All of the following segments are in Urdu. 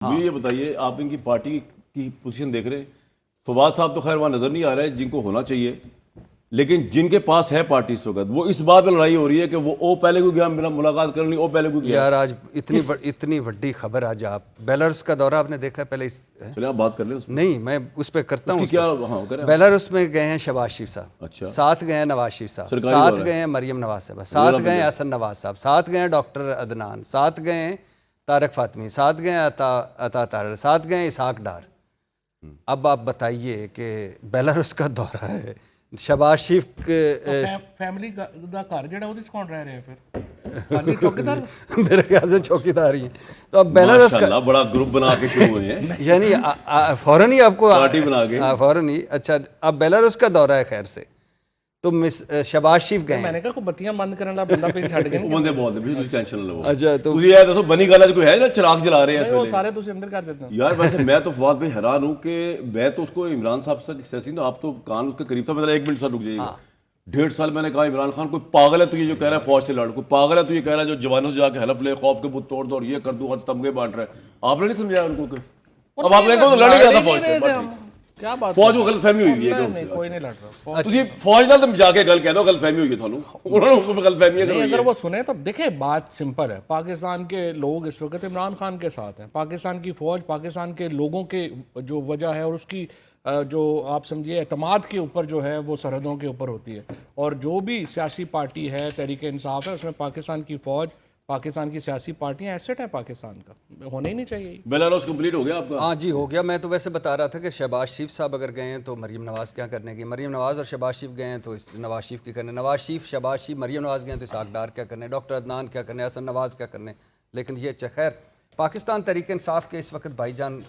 مجھے یہ بتائیے آپ ان کی پارٹی کی پوزیشن دیکھ رہے ہیں. فواد صاحب تو خیر وہاں نظر نہیں آ رہے جن کو ہونا چاہیے, لیکن جن کے پاس ہے پارٹی اس وقت وہ اس بات پہ لڑائی ہو رہی ہے کہ وہ پہلے کو گیا میرا ملاقات کرنی, او پہلے کو گیا. یار آج اتنی بڑی خبر, آج آپ بیلاروس کا دورہ آپ نے دیکھا پہلے چلے آپ بات کر لیں اس پہ. نہیں میں اس پہ کرتا ہوں. کیا ہاں کریں. بیلاروس میں گئے ہیں شہباز شریف صاحب, اچھا, ساتھ گئے ہیں نواز شریف صاحب, سرکاری ساتھ دورہ ہے. گئے ہیں مریم نواز صاحب, ساتھ گئے ہیں حسن نواز صاحب, ساتھ گئے ہیں ڈاکٹر عدنان, ساتھ گئے ہیں طارق فاطمی, ساتھ گئے ہیں عطا طاہر, ساتھ گئے ہیں اسحاق ڈار. اب آپ بتائیے کہ بیلاروس کا دورہ ہے, شہباز شریف فیملی دا گھر جڑا ਉਹਦੇ ਚ ਕੌਣ ਰਹਿ ਰਿਹਾ ਫਿਰ ਖਾਲੀ ਚੌਕੀਦਾਰ میرے خیال سے چوکیدار ہی ہیں. تو اب بیلاروس کا ماشاءاللہ بڑا گروپ بنا کے شروع ہوئے ہیں یعنی فوراً ہی آپ کو پارٹی بنا کے. فوراً ہی. اچھا اب بیلاروس کا دورہ ہے خیر سے, تو شہباز شریف گئے میں نے کہا کوئی بتیاں بند کرنے والا بندہ پہ چھੱਡ کے بندے بہت ہیں, تسی ٹینشن نہ لو. اچھا تو تسی یہ دسو بنی گالا کوئی ہے نا چراغ جلا رہے ہیں اس وہ ویلے سارے تسی اندر کر دیتے ہیں یار. ویسے میں تو فواد بھائی حیران ہوں کہ میں تو اس کو عمران صاحب سے سیاسی تو آپ تو کان اس کے قریب تھا. میں 1 منٹ ساتھ رک جائیے گا. 1.5 سال میں نے کہا عمران خان کوئی پاگل ہے تو یہ جو کہہ رہا ہے فوج سے لڑ, کوئی پاگل ہے تو یہ کہہ رہا ہے جو جوانوں سے جا کے حلف لے خوف کے بت توڑ دو اور یہ کر دوں اور تمغے بانٹ رہا ہے. آپ نے نہیں سمجھایا ان کو کہ اب آپ نے کہا تو لڑ گیا تھا فوج سے. کیا بات فوج کو غلط فہمی ہوئی ہے نہیں, کوئی نہیں لڑ رہا. تسی فوج نال تم جا کے گل کہہ دو غلط فہمی ہوئی ہے تھانوں, انہوں نے غلط فہمی نہیں اگر وہ سنیں تو دیکھیں بات سمپل ہے. پاکستان کے لوگ اس وقت عمران خان کے ساتھ ہیں, پاکستان کی فوج پاکستان کے لوگوں کے جو وجہ ہے اور اس کی جو آپ سمجھیے اعتماد کے اوپر جو ہے وہ سرحدوں کے اوپر ہوتی ہے. اور جو بھی سیاسی پارٹی ہے تحریک انصاف ہے اس میں پاکستان کی فوج پاکستان کی سیاسی پارٹیاں ایسٹ ہیں پاکستان کا, ہونا ہی نہیں چاہیے. بیلاروس کمپلیٹ ہو گیا آپ کا؟ ہاں جی ہو گیا. میں تو ویسے بتا رہا تھا کہ شہباز شریف صاحب اگر گئے ہیں تو مریم نواز کیا کرنے کی, مریم نواز اور شہباز شریف گئے ہیں تو نواز شریف کی کرنے, نواز شریف شہباز شریف مریم نواز گئے ہیں تو اسحاق ڈار کیا کرنے, ڈاکٹر عدنان کیا کرنے, حسن نواز کیا کرنے. لیکن یہ خیر پاکستان تحریک انصاف کے اس وقت بھائی جان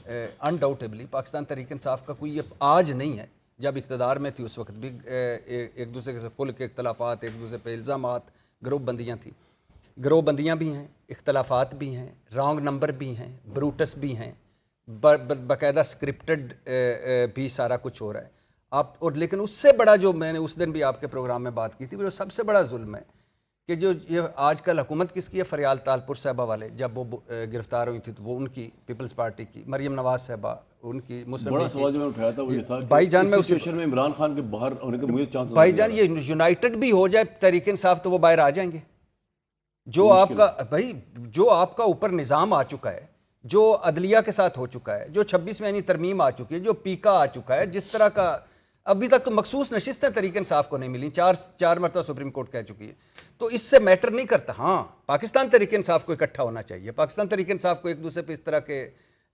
انڈاؤٹیبلی پاکستان تحریک انصاف کا کوئی یہ آج نہیں ہے, جب اقتدار میں تھی اس وقت بھی ایک دوسرے سے کھل کے اختلافات, ایک دوسرے پہ الزامات, گروہ بندیاں تھیں. گروہ بندیاں بھی ہیں, اختلافات بھی ہیں, رانگ نمبر بھی ہیں, بروٹس بھی ہیں, باقاعدہ سکرپٹڈ بھی سارا کچھ ہو رہا ہے. آپ اور لیکن اس سے بڑا جو میں نے اس دن بھی آپ کے پروگرام میں بات کی تھی, وہ سب سے بڑا ظلم ہے کہ جو یہ آج کل حکومت کس کی ہے, فریال تالپور صاحبہ والے جب وہ گرفتار ہوئی تھی تو وہ ان کی پیپلز پارٹی کی, مریم نواز صاحبہ ان کی, مسلم بڑا سوال جو میں اٹھایا تھا وہ یہ تھا بھائی جان, میں اس سچویشن میں عمران خان کے باہر ہونے کے مجھے چانس بھائی جان یہ یونائٹڈ بھی ہو جائے تحریک انصاف تو وہ باہر آ جائیں گے. جو آپ کا بھائی جو آپ کا اوپر نظام آ چکا ہے, جو عدلیہ کے ساتھ ہو چکا ہے, جو 26 میں یعنی ترمیم آ چکی ہے, جو پیکا آ چکا ہے, جس طرح کا ابھی تک تو مخصوص نشستیں تحریک انصاف کو نہیں ملی, 4 مرتبہ سپریم کورٹ کہہ چکی ہے, تو اس سے میٹر نہیں کرتا. ہاں پاکستان تحریک انصاف کو اکٹھا ہونا چاہیے, پاکستان تحریک انصاف کو ایک دوسرے پہ اس طرح کے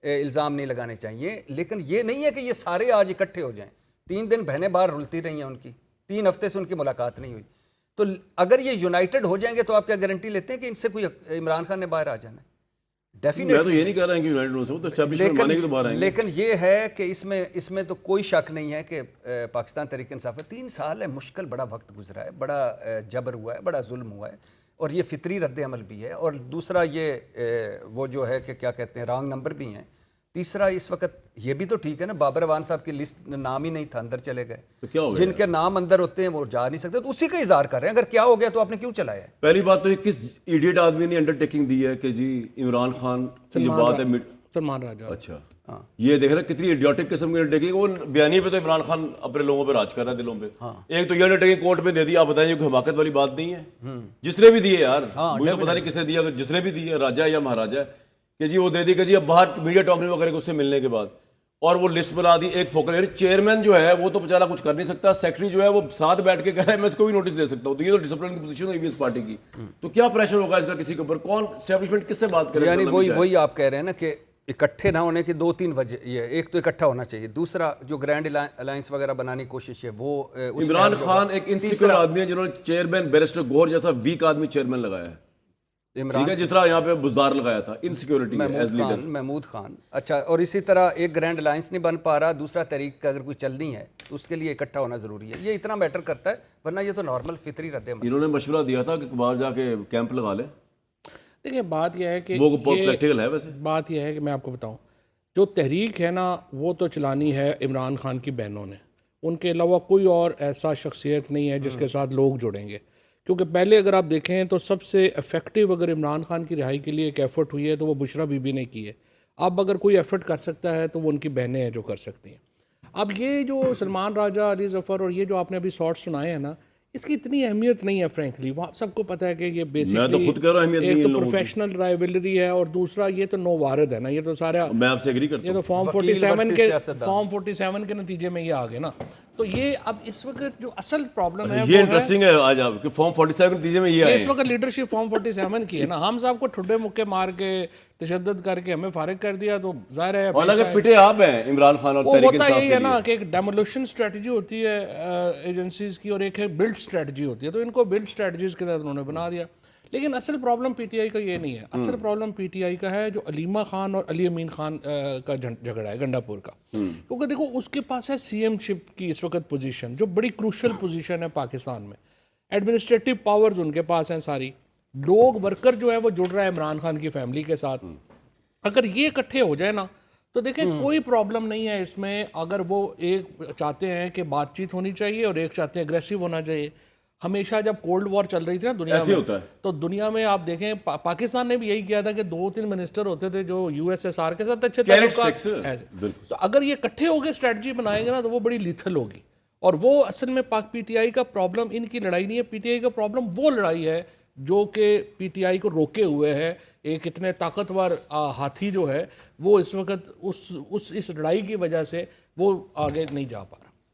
الزام نہیں لگانے چاہیے, لیکن یہ نہیں ہے کہ یہ سارے آج اکٹھے ہو جائیں. 3 دن بہنیں باہر رلتی رہی ہیں ان کی, 3 ہفتے سے ان کی ملاقات نہیں ہوئی. تو اگر یہ یونائٹڈ ہو جائیں گے تو آپ کیا گارنٹی لیتے ہیں کہ ان سے کوئی عمران خان نے باہر آ جانا ہے؟ میں تو یہ نہیں کہہ رہا ہوں کہ یونائٹڈ ہو سکو تو اسٹیبلشمنٹ مانے کے تو باہر آئیں گے. لیکن یہ ہے کہ اس میں تو کوئی شک نہیں ہے کہ پاکستان تحریک انصاف 3 سال ہے, مشکل بڑا وقت گزرا ہے, بڑا جبر ہوا ہے, بڑا ظلم ہوا ہے, اور یہ فطری رد عمل بھی ہے. اور دوسرا یہ وہ جو ہے کہ کیا کہتے ہیں رانگ نمبر بھی ہیں. تیسرا اس وقت یہ بھی تو ٹھیک ہے نا, بابر اعوان صاحب کی لسٹ نام ہی نہیں تھا, اندر چلے گئے. جن کے نام اندر ہوتے ہیں وہ جا نہیں سکتے, تو اسی کا اظہار کر رہے ہیں. اگر کیا ہو گیا تو آپ نے کیوں چلایا ہے؟ پہلی بات تو یہ کس ایڈیٹ آدمی نے انڈر ٹیکنگ دی ہے کہ جی عمران خان کی جو بات ہے سلمان راجہ. اچھا یہ دیکھ رہا ہے کتنی ایڈیوٹک قسم کی انڈر ٹیکنگ. وہ بیانی پہ تو عمران خان اپنے لوگوں پہ راج کر رہا ہے دلوں پہ. ایک تو یہ انڈر ٹیکنگ کورٹ میں دے دی, آپ بتائیں کوئی حماقت والی بات نہیں ہے. جس نے بھی دی ہے یار, مجھے پتہ نہیں کس نے دیا, جس نے بھی دی ہے راجہ یا مہاراجہ کہ جی وہ دے دی کہ جی اب باہر میڈیا ٹاک نہیں کرے گا اس سے ملنے کے بعد, اور وہ لسٹ بنا دی. ایک فوکل چیئرمین جو ہے وہ تو بیچارہ کچھ کر نہیں سکتا, سیکرٹری جو ہے وہ ساتھ بیٹھ کے کہہ رہا ہے میں اس کو بھی نوٹس دے سکتا ہوں. تو یہ تو ڈسپلن کی پوزیشن ہوئی اس پارٹی کی, تو کیا پریشر ہوگا اس کا کسی کے اوپر؟ کون اسٹیبلشمنٹ کس سے بات کرے؟ یعنی وہی آپ کہہ رہے ہیں نا کہ اکٹھے نہ ہونے کی 2-3 وجہ یہ, ایک تو اکٹھا ہونا چاہیے, دوسرا جو گرینڈ الائنس وغیرہ بنانے کی کوشش ہے وہ عمران خان ایک انسیکیور آدمی ہے جنہوں نے چیئرمین بیرسٹر گور جیسا ویک آدمی چیئرمین لگایا ہے, ٹھیک ہے, جس طرح یہاں پہ بزدار لگایا تھا insecurity as leader Mahmood Khan. اچھا, اور اسی طرح ایک گرینڈ الائنس نہیں بن پا رہا, دوسرا تحریک کا اگر کوئی چلنی ہے تو اس کے لیے اکٹھا ہونا ضروری ہے. یہ اتنا میٹر کرتا ہے, ورنہ یہ تو نارمل فطری رد عمل. انہوں نے مشورہ دیا تھا کہ باہر جا کے کیمپ لگا لیں. دیکھیں بات یہ ہے کہ وہ پریکٹیکل ہے ویسے. بات یہ ہے کہ میں آپ کو بتاؤں, جو تحریک ہے نا وہ تو چلانی ہے عمران خان کی بہنوں نے, ان کے علاوہ کوئی اور ایسا شخصیت نہیں ہے جس کے ساتھ لوگ جڑیں گے. کیونکہ پہلے اگر آپ دیکھیں تو سب سے افیکٹو اگر عمران خان کی رہائی کے لیے ایک ایفرٹ ہوئی ہے تو وہ بشرا بی بی نے کی ہے. اب اگر کوئی ایفرٹ کر سکتا ہے تو وہ ان کی بہنیں ہیں جو کر سکتی ہیں. اب یہ جو سلمان راجہ، علی ظفر اور یہ جو آپ نے ابھی شارٹ سنائے ہیں نا، اس کی اتنی اہمیت نہیں ہے فرینکلی. وہ سب کو پتہ ہے کہ یہ میں تو خود کہہ رہا ہوں اہمیت ایک نہیں تو ان لوگوں کی. پروفیشنل رائیولری ہے، اور دوسرا یہ تو نو وارد ہے نا، یہ تو سارا میں آپ سے ایگری کرتا یہ ہوں. تو فارم وکیل 47 versus کے سیاستدان. فارم 47 کے نتیجے میں یہ آ گئے نا. تو یہ اب اس وقت جو اصل پرابلم ہے یہ وہ ہے انٹرسٹنگ ہے آج آپ کہ فارم 47 کے نتیجے میں یہ یہ آئے اس وقت لیڈرشپ فارم 47 کی ہے نا. ہم صاحب کو ٹھڈے مکے مار کے تشدد کر کے ہمیں فارغ کر دیا تو ظاہر ہے اور اگر پٹے آپ ہیں عمران خان اور وہ تحریک ہوتا انصاف یہی کے ہے لیے. نا کہ ایک ڈیمولیشن اسٹریٹجی ہوتی ہے ایجنسیز کی، اور ایک ہے بلڈ اسٹریٹجی ہوتی ہے. تو ان کو بلڈ اسٹریٹجیز کے تحت انہوں نے بنا دیا. لیکن اصل پرابلم پی ٹی آئی کا یہ نہیں ہے. اصل پرابلم پی ٹی آئی کا ہے جو علیمہ خان اور علی امین خان کا جھگڑا ہے گنڈا پور کا. کیونکہ دیکھو اس کے پاس ہے سی ایم شپ کی اس وقت پوزیشن، جو بڑی کروشل پوزیشن ہے پاکستان میں. ایڈمنسٹریٹو پاورز ان کے پاس ہیں ساری. لوگ ورکر جو ہے وہ جڑ رہا ہے عمران خان کی فیملی کے ساتھ. اگر یہ اکٹھے ہو جائے نا تو دیکھیں کوئی پرابلم نہیں ہے اس میں. اگر وہ ایک چاہتے ہیں کہ بات چیت ہونی چاہیے اور ایک چاہتے ہیں اگریسو ہونا چاہیے. ہمیشہ جب کولڈ وار چل رہی تھی نا دنیا ایسے میں، ہوتا ہے. تو دنیا میں آپ دیکھیں پاکستان نے بھی یہی کیا تھا کہ 2-3 منسٹر ہوتے تھے جو یو ایس ایس آر کے ساتھ اچھے تعلقات ایسے. تو اگر یہ اکٹھے ہو کے اسٹریٹجی بنائیں گے نا تو وہ بڑی لیتھل ہوگی. اور وہ اصل میں پاک پی ٹی آئی کا پرابلم ان کی لڑائی نہیں ہے. پی ٹی آئی کا پرابلم وہ لڑائی ہے جو کہ پی ٹی آئی کو روکے ہوئے ہے. ایک اتنے طاقتور ہاتھی جو ہے وہ اس وقت اس لڑائی کی وجہ سے وہ آگے نہیں جا پا رہا.